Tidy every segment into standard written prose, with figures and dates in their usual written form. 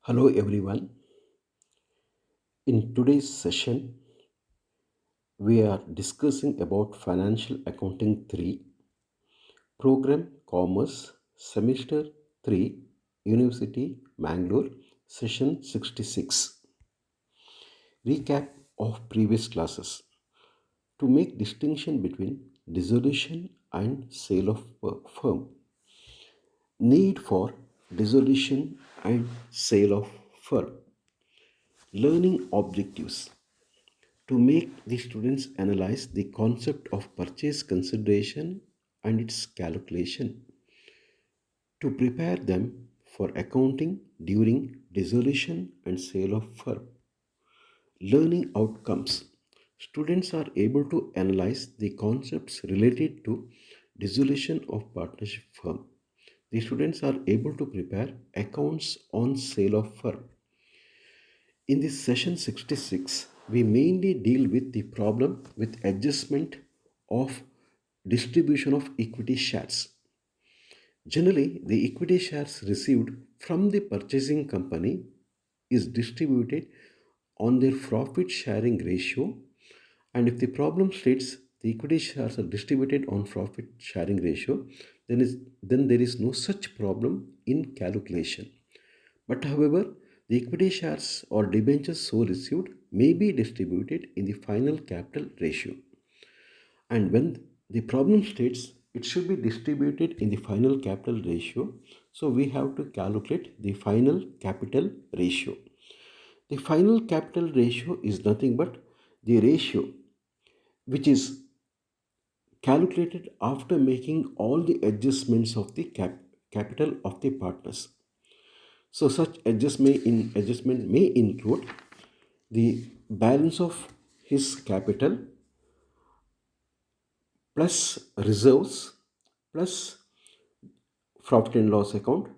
Hello everyone. In today's session, we are discussing about Financial Accounting 3, Program Commerce, Semester 3, University, Mangalore, Session 66. Recap of previous classes. To make distinction between dissolution and sale of firm. Need for dissolution and sale of firm. Learning objectives. To make the students analyze the concept of purchase consideration and its calculation, to prepare them for accounting during dissolution and sale of firm. Learning outcomes. Students are able to analyze the concepts related to dissolution of partnership firm. The students are able to prepare accounts on sale of firm. In this session 66, we mainly deal with the problem with adjustment of distribution of equity shares. Generally, the equity shares received from the purchasing company is distributed on their profit sharing ratio, and if the problem states the equity shares are distributed on profit sharing ratio, then there is no such problem in calculation. But however, the equity shares or debentures so received may be distributed in the final capital ratio. And when the problem states it should be distributed in the final capital ratio, so we have to calculate the final capital ratio. The final capital ratio is nothing but the ratio which is calculated after making all the adjustments of the capital of the partners. So such adjustment may include the balance of his capital plus reserves plus profit and loss account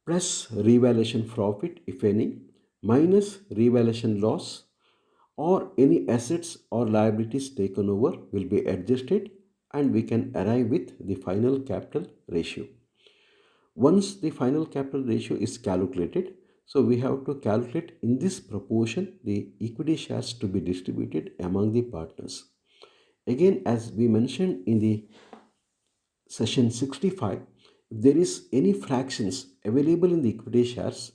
plus revaluation profit if any minus revaluation loss, or any assets or liabilities taken over will be adjusted, and we can arrive with the final capital ratio. Once the final capital ratio is calculated, so we have to calculate in this proportion the equity shares to be distributed among the partners. Again, as we mentioned in the session 65, if there is any fractions available in the equity shares,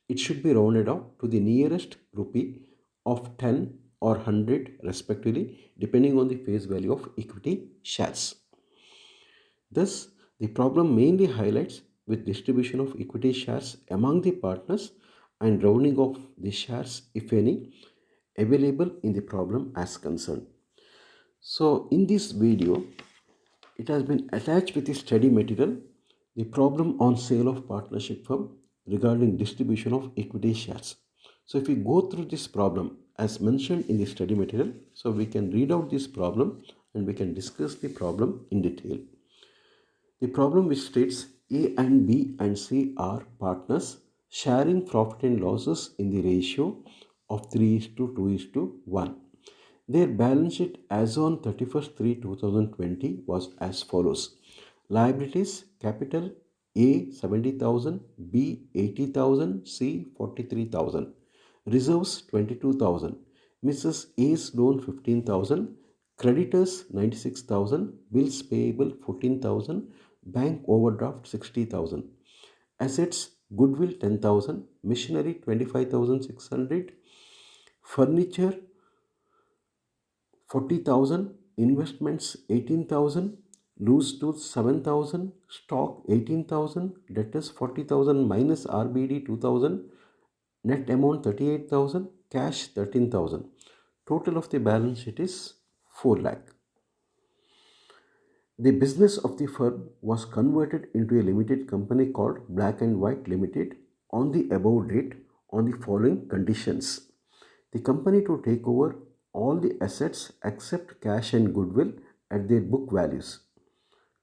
it should be rounded off to the nearest rupee of 10 or 100 respectively, depending on the face value of equity shares. Thus, the problem mainly highlights with distribution of equity shares among the partners and rounding off the shares, if any, available in the problem as concerned. So, in this video, it has been attached with the study material, the problem on sale of partnership firm regarding distribution of equity shares. So, if we go through this problem as mentioned in the study material, so we can read out this problem and we can discuss the problem in detail. The problem which states A and B and C are partners sharing profit and losses in the ratio of 3 is to 2 is to 1. Their balance sheet as on 31st 3 2020 was as follows. Liabilities capital A 70,000, B 80,000, C 43,000. Reserves 22,000. Mrs. A's loan 15,000. Creditors 96,000. Bills payable 14,000. Bank overdraft 60,000. Assets goodwill 10,000. Machinery 25,600. Furniture 40,000, investments 18,000, loose tools 7,000, stock 18,000, debtors 40,000 minus RBD 2,000, net amount 38,000, cash 13,000. Total of the balance sheet is 4 lakh. The business of the firm was converted into a limited company called Black and White Limited on the above date on the following conditions. The company to take over all the assets except cash and goodwill at their book values.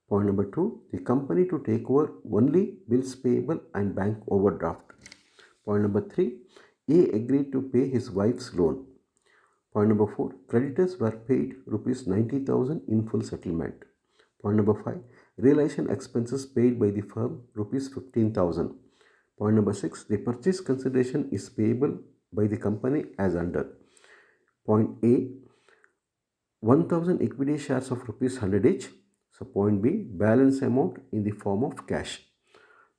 Point number 2, the company to take over only bills payable and bank overdraft. Point number 3, A agreed to pay his wife's loan. Point number 4, creditors were paid rupees 90,000 in full settlement. Point number 5, realization expenses paid by the firm rupees 15,000. Point number 6, the purchase consideration is payable by the company as under. Point A, 1000 equity shares of rupees 100 each. So point B, balance amount in the form of cash.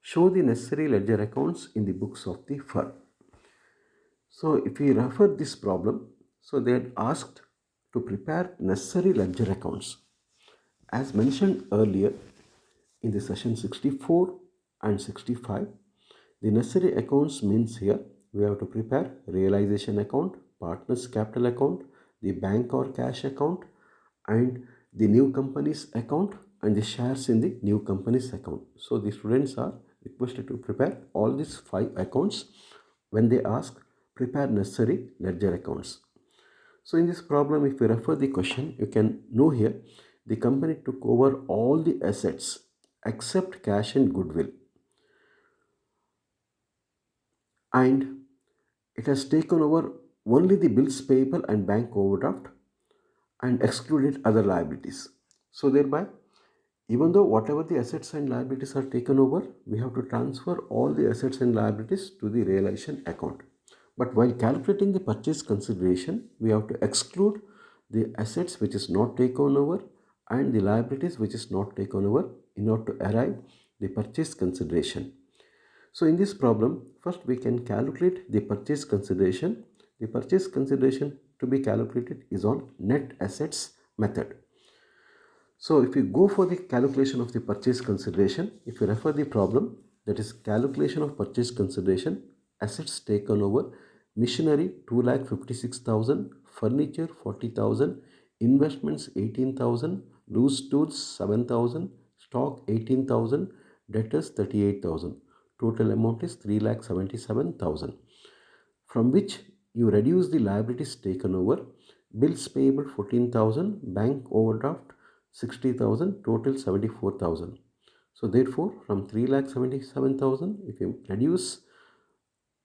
Show the necessary ledger accounts in the books of the firm. So if we refer this problem, so they had asked to prepare necessary ledger accounts. As mentioned earlier in the session 64 and 65, the necessary accounts means here we have to prepare realization account, partners capital account, the bank or cash account, and the new company's account and the shares in the new company's account. So the students are requested to prepare all these 5 accounts when they ask prepare necessary ledger accounts. So in this problem, if you refer the question, you can know here the company took over all the assets except cash and goodwill, and it has taken over only the bills payable and bank overdraft and excluded other liabilities. So thereby, even though whatever the assets and liabilities are taken over, we have to transfer all the assets and liabilities to the realization account. But while calculating the purchase consideration, we have to exclude the assets which is not taken over and the liabilities which is not taken over in order to arrive the purchase consideration. So in this problem, first we can calculate the purchase consideration. The purchase consideration to be calculated is on net assets method. So if you go for the calculation of the purchase consideration, if you refer the problem, that is calculation of purchase consideration, assets taken over, machinery 2,56,000, furniture 40,000, investments 18,000, loose tools 7,000, stock 18,000, debtors 38,000. Total amount is 3,77,000, from which you reduce the liabilities taken over, bills payable 14,000, bank overdraft 60,000, total 74,000. So therefore from 3,77,000, if you reduce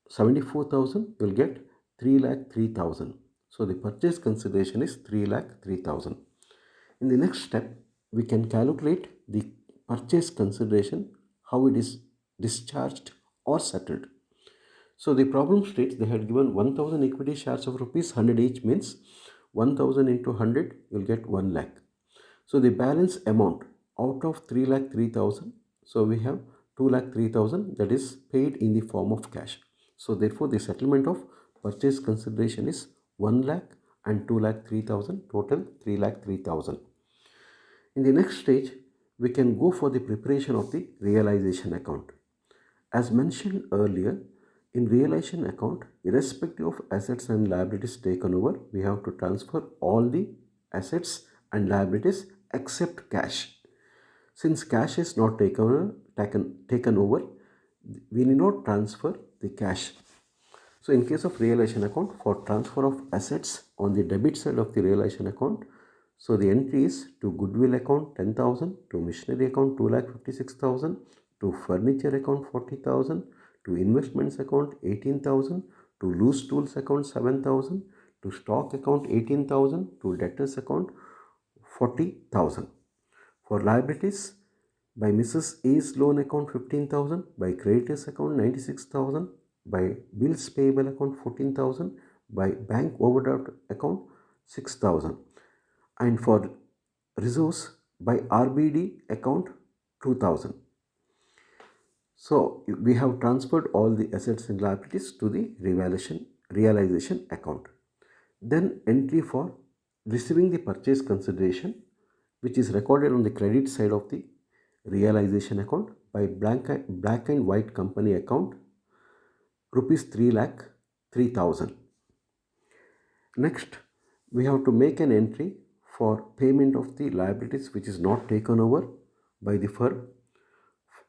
74,000, you will get 3,03,000. So the purchase consideration is 3,03,000. In the next step, we can calculate the purchase consideration, how it is discharged or settled. So the problem states they had given 1000 equity shares of rupees 100 each, means 1000 into 100 you will get 1 lakh. So the balance amount out of 3,03,000, so we have 2,03,000 that is paid in the form of cash. So therefore the settlement of purchase consideration is 1 lakh and 2,03,000, total 3,03,000. In the next stage, we can go for the preparation of the realization account. As mentioned earlier, in realization account, irrespective of assets and liabilities taken over, we have to transfer all the assets and liabilities except cash. Since cash is not taken over, we need not transfer the cash. So in case of realization account, for transfer of assets on the debit side of the realization account, so the entry is to goodwill account 10,000, to machinery account 2,56,000, to furniture account 40,000, to investments account 18,000, to loose tools account 7,000, to stock account 18,000, to debtors account 40,000. For liabilities, by Mrs. A's loan account 15,000, by creditors account 96,000, by bills payable account 14,000, by bank overdraft account 6,000, and for reserves by RBD account 2,000. So we have transferred all the assets and liabilities to the realization account. Then entry for receiving the purchase consideration, which is recorded on the credit side of the realization account by black and white company account, rupees 3,03,000. Next, we have to make an entry for payment of the liabilities which is not taken over by the firm,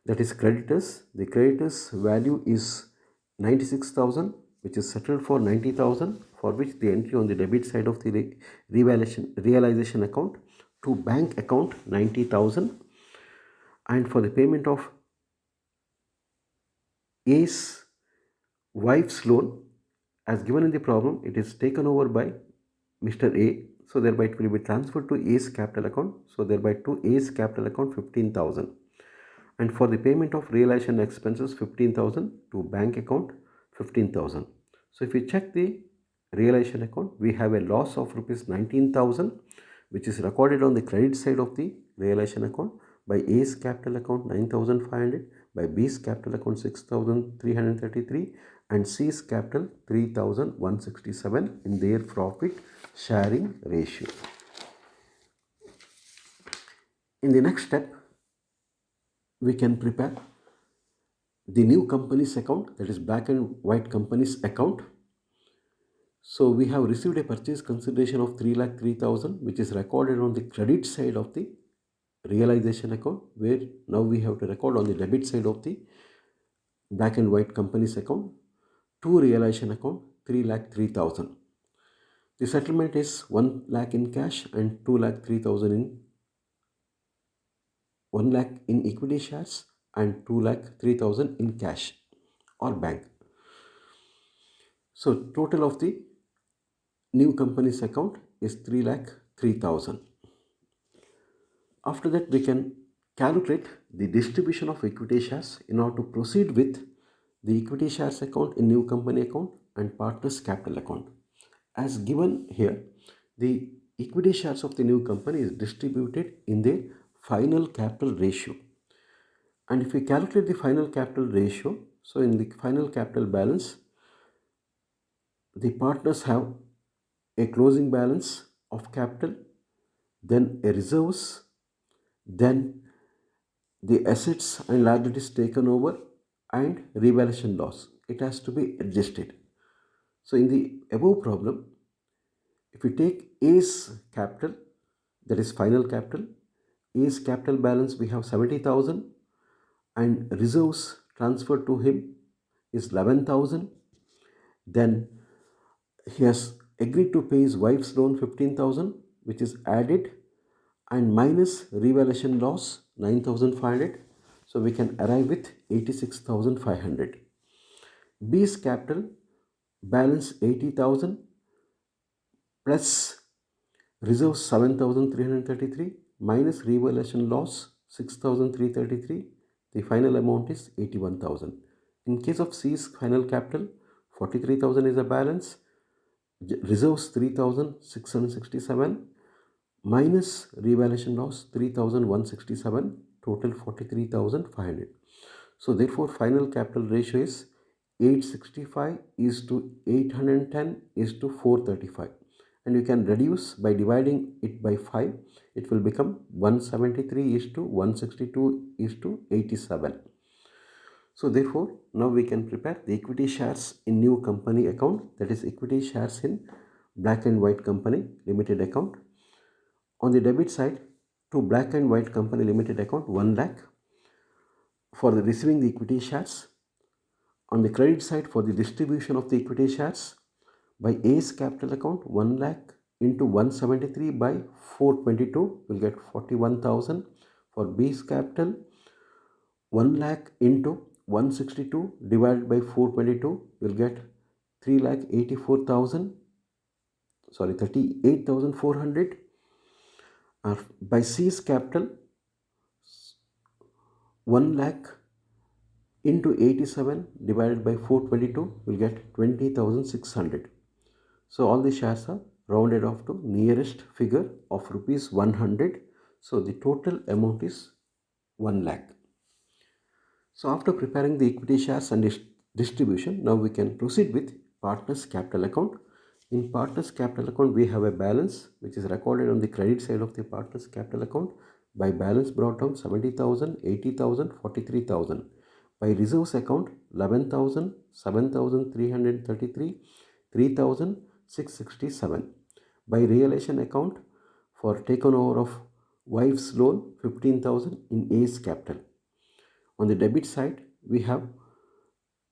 that is creditors. The creditors value is 96,000, which is settled for 90,000, for which the entry on the debit side of the realization account to bank account 90,000, and for the payment of A's wife's loan, as given in the problem, it is taken over by Mr. A, so thereby it will be transferred to A's capital account, so thereby to A's capital account 15,000. And for the payment of realization expenses 15,000 to bank account 15,000. So if we check the realization account, we have a loss of rupees 19,000 which is recorded on the credit side of the realization account by A's capital account 9,500, by B's capital account 6,333 and C's capital 3,167 in their profit sharing ratio. In the next step, we can prepare the new company's account, that is black and white company's account. So we have received a purchase consideration of 3,03,000 which is recorded on the credit side of the realization account, where now we have to record on the debit side of the black and white company's account to realization account 3,03,000. The settlement is 1 lakh in cash and 2,03,000 in 1 lakh in equity shares and 2,03,000 in cash or bank. So total of the new company's account is 3,03,000. After that, we can calculate the distribution of equity shares in order to proceed with the equity shares account in new company account and partners capital account. As given here, the equity shares of the new company is distributed in the final capital ratio. And if we calculate the final capital ratio, so in the final capital balance, the partners have a closing balance of capital, then a reserves, then the assets and liabilities taken over and revaluation loss. It has to be adjusted. So in the above problem, if we take A's capital, that is final capital, A's capital balance we have 70,000 and reserves transferred to him is 11,000. Then he has agreed to pay his wife's loan 15,000 which is added and minus revaluation loss 9,500. So we can arrive with 86,500. B's capital balance 80,000 plus reserves 7,333 minus revaluation loss 6,333. The final amount is 81,000. In case of C's final capital, 43,000 is a balance, reserves 3,667 minus revaluation loss 3,167, total 43,500. So therefore final capital ratio is 865 is to 810 is to 435, and you can reduce by dividing it by 5. It will become 173 is to 162 is to 87. So therefore now we can prepare the equity shares in new company account, that is equity shares in black and white company limited account. On the debit side, to black and white company limited account 1 lakh for the receiving the equity shares. On the credit side, for the distribution of the equity shares by A's capital account 1 lakh into 173 by 422 will get 41,000. For B's capital 1 lakh into 162 divided by 422 will get 38,400. By C's capital 1 lakh into 87 divided by 422 will get 20,600. So all the shares are rounded off to nearest figure of rupees 100. So the total amount is 1 lakh. So after preparing the equity shares and distribution, now we can proceed with partners capital account. In partners capital account, we have a balance which is recorded on the credit side of the partners capital account. By balance brought down 70,000, 80,000, 43,000. By reserves account 11,000, 7,333, 3,667. By realization account for taken over of wife's loan 15,000 in A's capital. On the debit side, we have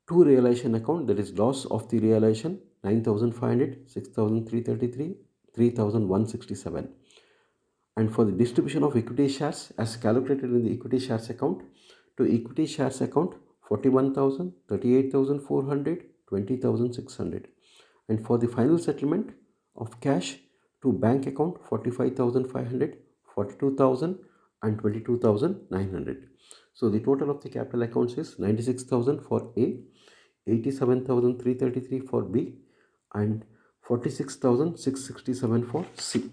two realization account, that is loss of the realization 9,500, 6,333, 3,167. And for the distribution of equity shares as calculated in the equity shares account, to equity shares account 41,000, 38,400, 20,600. And for the final settlement of cash to bank account 45,500, 42,000 and 22,900. So the total of the capital accounts is 96,000 for A, 87,333 for B, and 46,667 for C.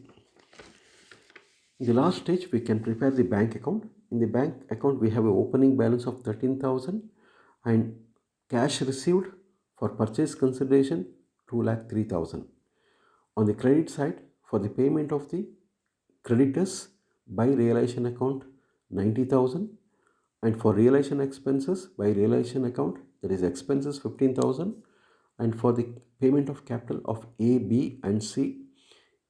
In the last stage, we can prepare the bank account. In the bank account, we have an opening balance of 13,000 and cash received for purchase consideration 2,03,000. On the credit side, for the payment of the creditors by realization account 90,000, and for realization expenses by realization account, that is expenses 15,000, and for the payment of capital of A, B and C,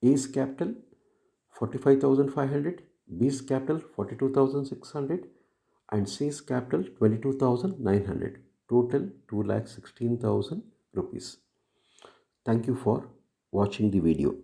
A's capital 45,500, B's capital 42,600 and C's capital 22,900. Total 2,16,000 rupees. Thank you for watching the video.